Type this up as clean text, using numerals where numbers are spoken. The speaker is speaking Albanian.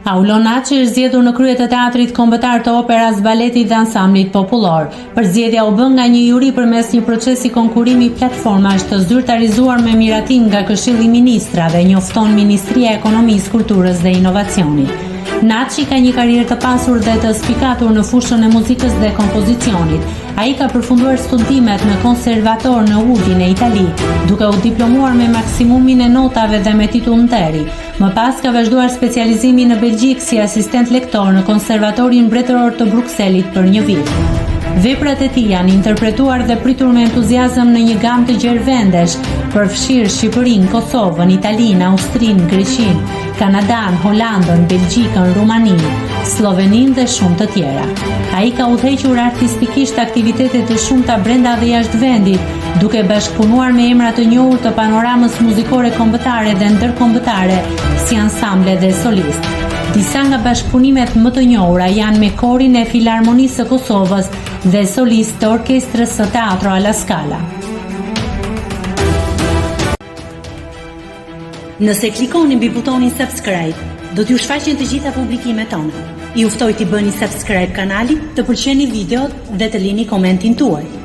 Aulo Naçi është zgjedhur në krye të Teatrit Kombëtar të Operës, Baletit dhe Ansamblit Popullor. Përzgjedhja u bë nga një juri përmes një procesi konkurrimi platformash të zyrtarizuar me miratim nga Këshilli i Ministrave, njofton Ministria e Ekonomisë, Kulturës dhe Inovacionit. Naçi ka një karrierë të pasur dhe të spikatur në fushën e muzikës dhe kompozicionit. Ai ka përfunduar studimet në konservator në Udin e Itali, duke u diplomuar me maksimumin e notave dhe me titull nderi. Më pas ka vazhduar specializimin në Belgjik si asistent lektor në Konservatorin Mbretëror të Brukselit për një vit. Veprat e tij janë interpretuar dhe pritur me entuziazëm në një gamë të gjerë vendesh, përfshirë Shqipërinë, Kosovën, Italinë, Austrinë, Greqinë, Kanadan, Holandën, Belgjikën, Rumaninë, Sloveninë dhe shumë të tjera. Ai ka udhëhequr artistikisht aktivitete të shumta brenda dhe jashtë vendit, duke bashkëpunuar me emra të njohur të panoramës muzikore kombëtare dhe ndërkombëtare, si ansamble dhe solist. Disa nga bashkëpunimet më të njohura janë me Korin e Filharmonisë së Kosovës dhe solist të Orkestrës së Teatro alla Scala. Nëse klikoni mbi butonin subscribe, do t'ju shfaqen të gjitha publikimet tona. Ju ftoj t'i bëni subscribe kanalit, të pëlqeni videot dhe të lini komentin tuaj.